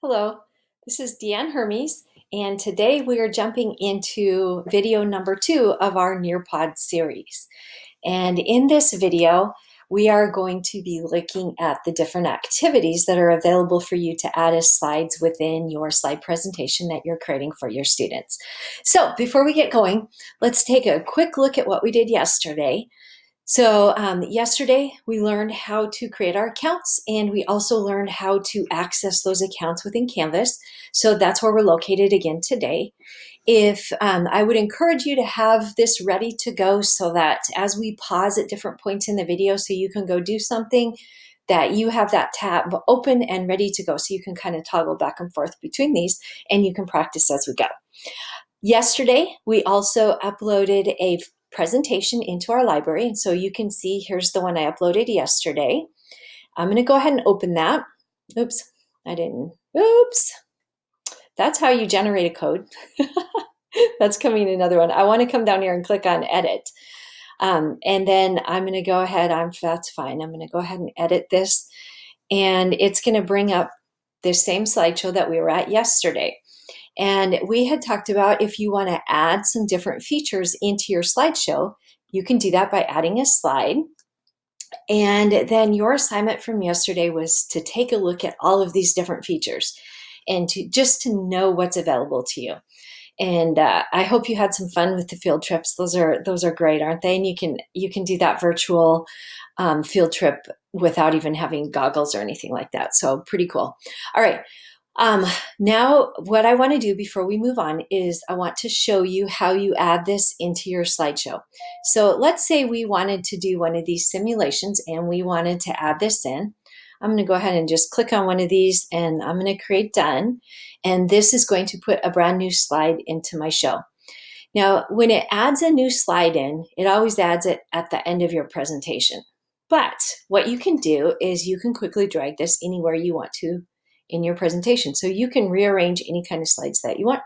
Hello, this is Deanne Hermes, and today we are jumping into video number 2 of our Nearpod series. And in this video, we are going to be looking at the different activities that are available for you to add as slides within your slide presentation that you're creating for your students. So before we get going, let's take a quick look at what we did yesterday. So yesterday we learned how to create our accounts, and we also learned how to access those accounts within Canvas. So that's where we're located again today. If I would encourage you to have this ready to go so that as we pause at different points in the video so you can go do something, that you have that tab open and ready to go so you can kind of toggle back and forth between these and you can practice as we go. Yesterday, we also uploaded a presentation into our library. And so you can see, here's the one I uploaded yesterday. I'm going to go ahead and open that. Oops, I didn't. Oops. That's how you generate a code. That's coming another one. I want to come down here and click on edit. And then I'm going to go ahead. That's fine. I'm going to go ahead and edit this. And it's going to bring up this same slideshow that we were at yesterday. And we had talked about if you want to add some different features into your slideshow, you can do that by adding a slide. And then your assignment from yesterday was to take a look at all of these different features and to know what's available to you. And I hope you had some fun with the field trips. Those are great, aren't they? And you can do that virtual field trip without even having goggles or anything like that. So pretty cool. All right. Now what I want to do before we move on is I want to show you how you add this into your slideshow. So let's say we wanted to do one of these simulations and we wanted to add this in. I'm going to go ahead and just click on one of these and I'm going to create done. And this is going to put a brand new slide into my show. Now, when it adds a new slide in, it always adds it at the end of your presentation. But what you can do is you can quickly drag this anywhere you want to in your presentation. So you can rearrange any kind of slides that you want.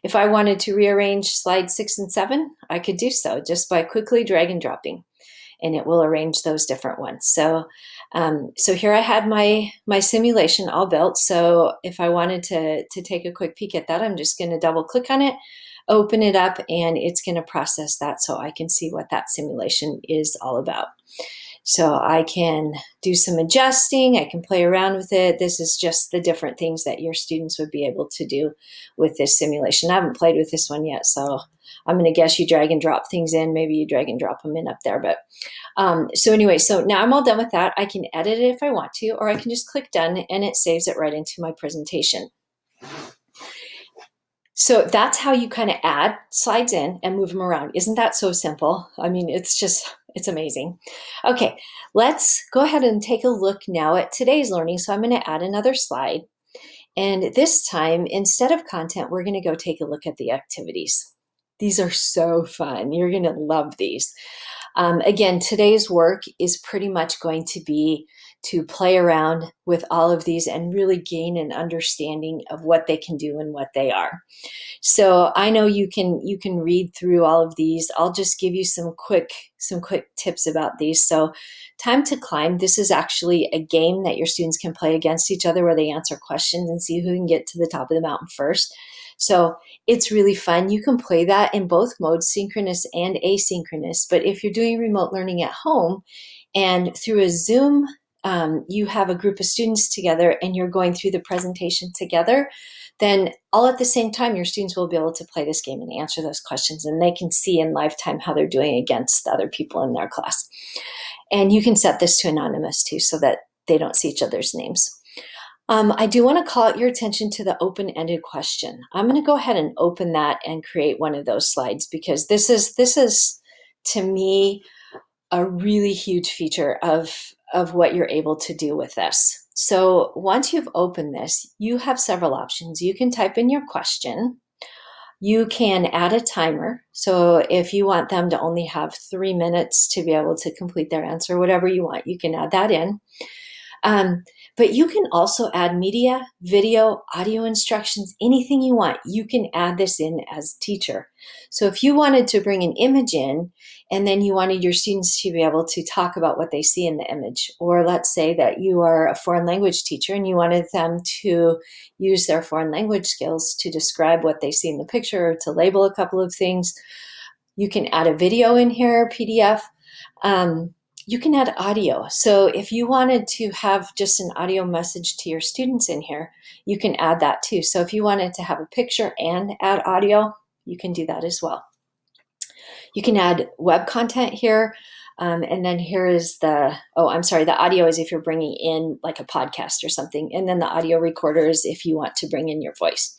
If I wanted to rearrange slides 6 and 7, I could do so just by quickly drag and dropping, and it will arrange those different ones. So here I had my simulation all built. So if I wanted to take a quick peek at that, I'm just going to double click on it, open it up, and it's going to process that so I can see what that simulation is all about. So I can do some adjusting, I can play around with it. This is just the different things that your students would be able to do with this simulation. I haven't played with this one yet, so I'm going to guess you drag and drop things in. Maybe you drag and drop them in up there. But so anyway, so now I'm all done with that. I can edit it if I want to, or I can just click done and it saves it right into my presentation. So that's how you kind of add slides in and move them around. Isn't that so simple? I mean, it's amazing. Okay, let's go ahead and take a look now at today's learning. So I'm going to add another slide. And this time, instead of content, we're going to go take a look at the activities. These are so fun. You're going to love these. Again, today's work is pretty much going to be to play around with all of these and really gain an understanding of what they can do and what they are. So I know you can read through all of these. I'll just give you some quick tips about these. So Time to Climb, this is actually a game that your students can play against each other where they answer questions and see who can get to the top of the mountain first. So it's really fun. You can play that in both modes, synchronous and asynchronous. But if you're doing remote learning at home and through a Zoom, you have a group of students together and you're going through the presentation together, then all at the same time, your students will be able to play this game and answer those questions, and they can see in lifetime how they're doing against the other people in their class. And you can set this to anonymous too, so that they don't see each other's names. I do want to call out your attention to the open-ended question. I'm going to go ahead and open that and create one of those slides because this is to me a really huge feature of what you're able to do with this. So once you've opened this, you have several options. You can type in your question. You can add a timer. So if you want them to only have 3 minutes to be able to complete their answer, whatever you want, you can add that in. But you can also add media, video, audio instructions, anything you want. You can add this in as a teacher. So if you wanted to bring an image in and then you wanted your students to be able to talk about what they see in the image, or let's say that you are a foreign language teacher and you wanted them to use their foreign language skills to describe what they see in the picture or to label a couple of things, you can add a video in here, PDF. You can add audio. So if you wanted to have just an audio message to your students in here, you can add that too. So if you wanted to have a picture and add audio, you can do that as well. You can add web content here. And then here is the audio is if you're bringing in like a podcast or something. And then the audio recorder is if you want to bring in your voice.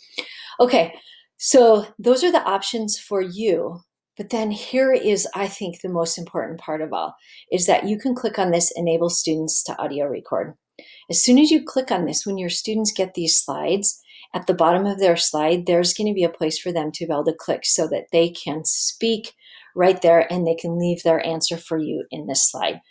Okay, so those are the options for you. But then here is, I think, the most important part of all, is that you can click on this Enable Students to Audio Record. As soon as you click on this, when your students get these slides, at the bottom of their slide, there's going to be a place for them to be able to click so that they can speak right there and they can leave their answer for you in this slide.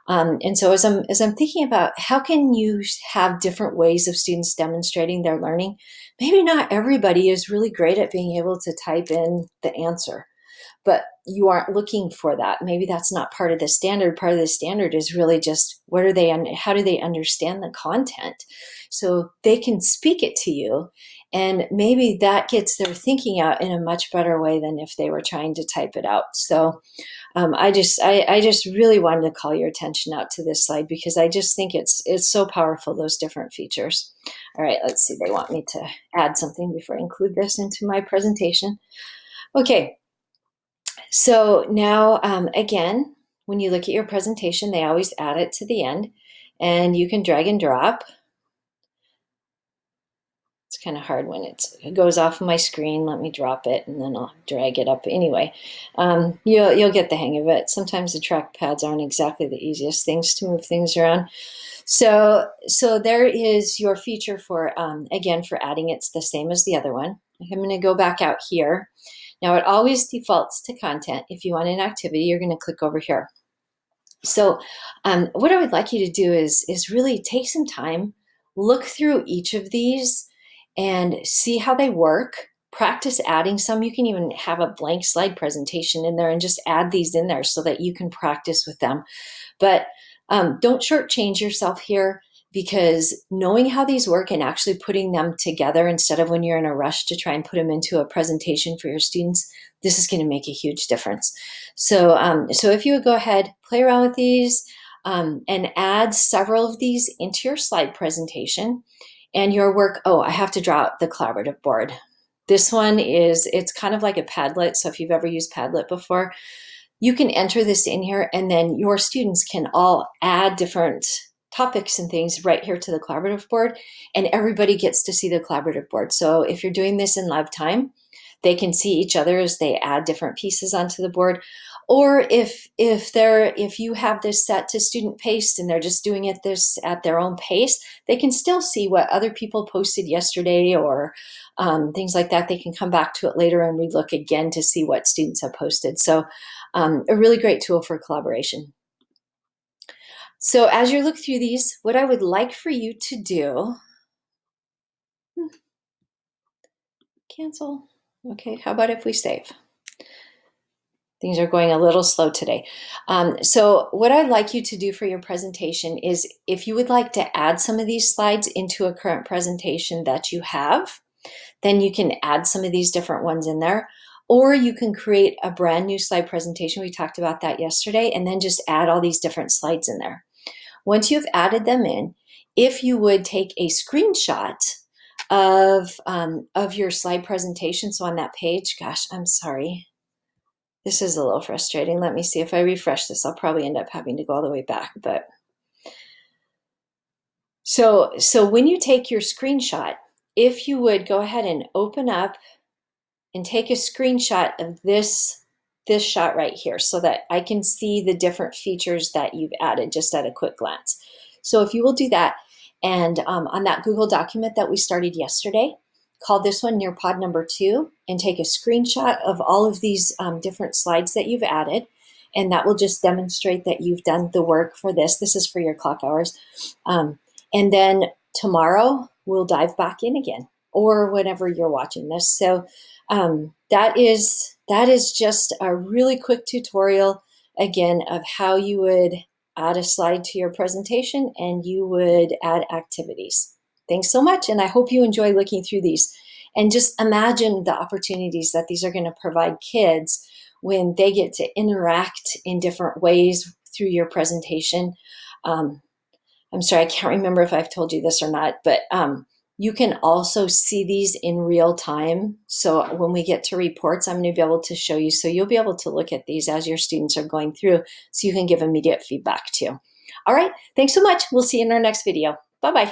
And so as I'm thinking about how can you have different ways of students demonstrating their learning, maybe not everybody is really great at being able to type in the answer, but you aren't looking for that. Maybe that's not part of the standard. Part of the standard is really just how do they understand the content so they can speak it to you. And maybe that gets their thinking out in a much better way than if they were trying to type it out. So I just really wanted to call your attention out to this slide because I just think it's so powerful, those different features. All right, let's see. They want me to add something before I include this into my presentation. Okay. So now, again, when you look at your presentation, they always add it to the end, and you can drag and drop. It's kind of hard when it goes off my screen. Let me drop it, and then I'll drag it up anyway. You'll get the hang of it. Sometimes the trackpads aren't exactly the easiest things to move things around. So there is your feature for, again, for adding. It's the same as the other one. I'm going to go back out here. Now it always defaults to content. If you want an activity, you're going to click over here. So what I would like you to do is really take some time, look through each of these and see how they work. Practice adding some. You can even have a blank slide presentation in there and just add these in there so that you can practice with them. But don't shortchange yourself here, because knowing how these work and actually putting them together instead of when you're in a rush to try and put them into a presentation for your students, this is going to make a huge difference. So if you would go ahead, play around with these and add several of these into your slide presentation and your work. Oh, I have to draw out the collaborative board. This one it's kind of like a Padlet. So if you've ever used Padlet before, you can enter this in here and then your students can all add different topics and things right here to the collaborative board, and everybody gets to see the collaborative board. So if you're doing this in live time, they can see each other as they add different pieces onto the board. Or if you have this set to student paced and they're just doing it this at their own pace, they can still see what other people posted yesterday or things like that. They can come back to it later and relook again to see what students have posted. So a really great tool for collaboration. So as you look through these, what I would like for you to do, cancel. Okay, how about if we save? Things are going a little slow today. So what I'd like you to do for your presentation is, if you would like to add some of these slides into a current presentation that you have, then you can add some of these different ones in there. Or you can create a brand new slide presentation. We talked about that yesterday, and then just add all these different slides in there. Once you've added them in, if you would take a screenshot of your slide presentation, so on that page, gosh, I'm sorry. This is a little frustrating. Let me see if I refresh this. I'll probably end up having to go all the way back. But so when you take your screenshot, if you would go ahead and open up and take a screenshot of this shot right here so that I can see the different features that you've added just at a quick glance. So if you will do that, and on that Google document that we started yesterday, call this one Nearpod number 2, and take a screenshot of all of these different slides that you've added, and that will just demonstrate that you've done the work for this. This is for your clock hours. And then tomorrow we'll dive back in again, or whenever you're watching this. So that is just a really quick tutorial again of how you would add a slide to your presentation and you would add activities. Thanks so much, and I hope you enjoy looking through these. And just imagine the opportunities that these are going to provide kids when they get to interact in different ways through your presentation. I'm sorry, I can't remember if I've told you this or not, but you can also see these in real time. So when we get to reports, I'm going to be able to show you. So you'll be able to look at these as your students are going through, so you can give immediate feedback too. All right, thanks so much. We'll see you in our next video. Bye-bye.